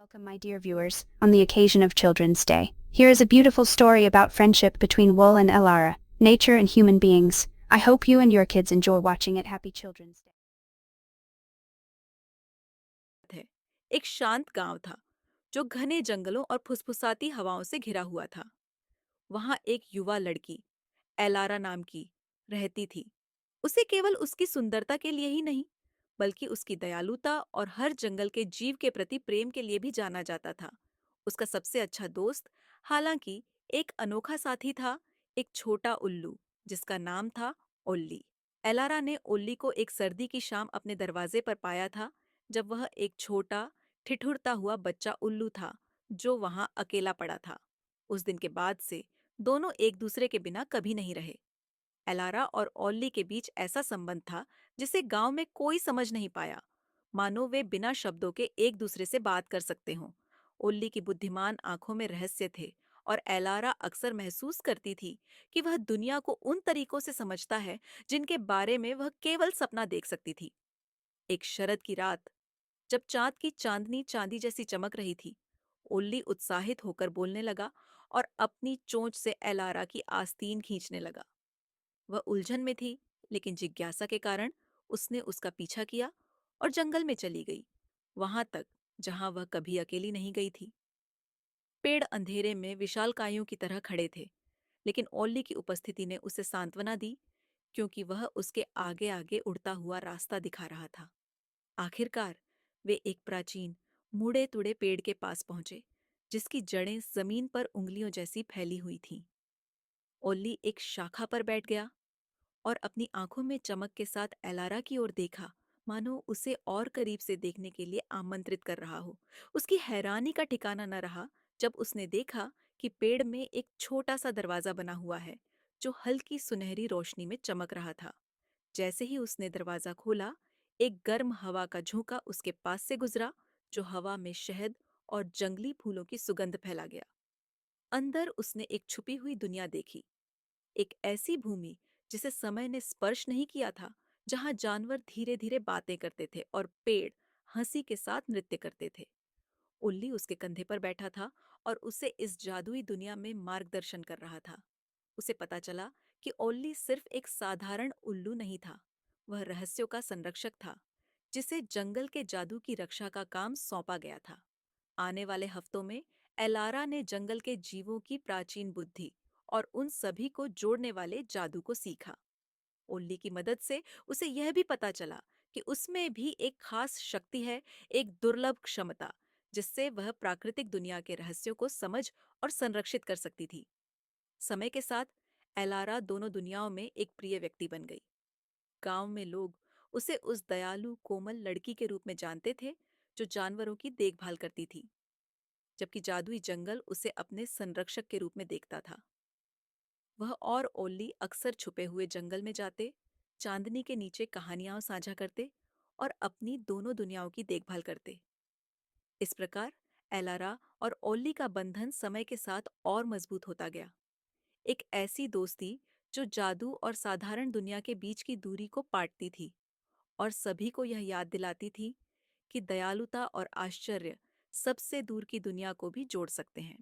Welcome, my dear viewers, on the occasion of Children's Day. Here is a beautiful story about friendship between Wool and Elara, nature and human beings. I hope you and your kids enjoy watching it. Happy Children's Day. है। एक शांत गांव था जो घने जंगलों और फुसफुसाती हवाओं से घिरा हुआ था। वहां एक युवा लड़की एलारा नाम की रहती थी। उसे केवल उसकी सुंदरता के लिए ही नहीं, बल्कि उसकी दयालुता और हर जंगल के जीव के प्रति प्रेम के लिए भी जाना जाता था। उसका सबसे अच्छा दोस्त, हालांकि, एक अनोखा साथी था, एक छोटा उल्लू जिसका नाम था ओल्ली। एलारा ने ओल्ली को एक सर्दी की शाम अपने दरवाजे पर पाया था, जब वह एक छोटा, ठिठुरता हुआ बच्चा उल्लू था जो वहां अकेला पड़ा था। उस दिन के बाद से दोनों एक दूसरे के बिना कभी नहीं रहे। एलारा और ओल्ली के बीच ऐसा संबंध था जिसे गांव में कोई समझ नहीं पाया, मानो वे बिना शब्दों के एक दूसरे से बात कर सकते हों। ओल्ली की बुद्धिमान आंखों में रहस्य थे, और एलारा अक्सर महसूस करती थी कि वह दुनिया को उन तरीकों से समझता है जिनके बारे में वह केवल सपना देख सकती थी। एक शरद की रात, जब चाँद की चांदनी चांदी जैसी चमक रही थी, ओल्ली उत्साहित होकर बोलने लगा और अपनी चोंच से एलारा की आस्तीन खींचने लगा। वह उलझन में थी, लेकिन जिज्ञासा के कारण उसने उसका पीछा किया और जंगल में चली गई, वहां तक जहां वह कभी अकेली नहीं गई थी। पेड़ अंधेरे में विशालकायों की तरह खड़े थे, लेकिन ओल्ली की उपस्थिति ने उसे सांत्वना दी, क्योंकि वह उसके आगे आगे उड़ता हुआ रास्ता दिखा रहा था। आखिरकार वे एक प्राचीन, मुड़े तुड़े पेड़ के पास पहुंचे, जिसकी जड़ें जमीन पर उंगलियों जैसी फैली हुई थीं। ओल्ली एक शाखा पर बैठ गया और अपनी आंखों में चमक के साथ एलारा की ओर देखा, मानो उसे और करीब से देखने के लिए आमंत्रित कर रहा हो। उसकी हैरानी का ठिकाना न रहा जब उसने देखा कि पेड़ में एक छोटा सा दरवाजा बना हुआ है, जो हल्की सुनहरी रोशनी में चमक रहा था। जैसे ही उसने दरवाजा खोला, एक गर्म हवा का झोंका उसके पास से गुजरा, जो हवा में शहद और जंगली फूलों की सुगंध फैला गया। अंदर उसने एक छुपी हुई दुनिया देखी, एक ऐसी भूमि जिसे समय ने स्पर्श नहीं किया था, जहां जानवर धीरे धीरे बातें करते थे और पेड़ हंसी के साथ नृत्य करते थे। उल्ली उसके कंधे पर बैठा था और उसे इस जादुई दुनिया में मार्गदर्शन कर रहा था। उसे पता चला कि ओल्ली सिर्फ एक साधारण उल्लू नहीं था, वह रहस्यों का संरक्षक था, जिसे जंगल के जादू की रक्षा का काम सौंपा गया था। आने वाले हफ्तों में एलारा ने जंगल के जीवों की प्राचीन बुद्धि और उन सभी को जोड़ने वाले जादू को सीखा। ओल्ली की मदद से उसे यह भी पता चला कि उसमें भी एक खास शक्ति है, एक दुर्लभ क्षमता, जिससे वह प्राकृतिक दुनिया के रहस्यों को समझ और संरक्षित कर सकती थी। समय के साथ एलारा दोनों दुनियाओं में एक प्रिय व्यक्ति बन गई। गांव में लोग उसे उस दयालु कोमल लड़की के रूप में जानते थे, जो जानवरों की देखभाल करती थी, जबकि जादुई जंगल उसे अपने संरक्षक के रूप में देखता था। वह और ओल्ली अक्सर छुपे हुए जंगल में जाते, चांदनी के नीचे कहानियां साझा करते और अपनी दोनों दुनियाओं की देखभाल करते। इस प्रकार एलारा और ओल्ली का बंधन समय के साथ और मजबूत होता गया। एक ऐसी दोस्ती जो जादू और साधारण दुनिया के बीच की दूरी को पाटती थी, और सभी को यह याद दिलाती थी कि दयालुता और आश्चर्य सबसे दूर की दुनिया को भी जोड़ सकते हैं।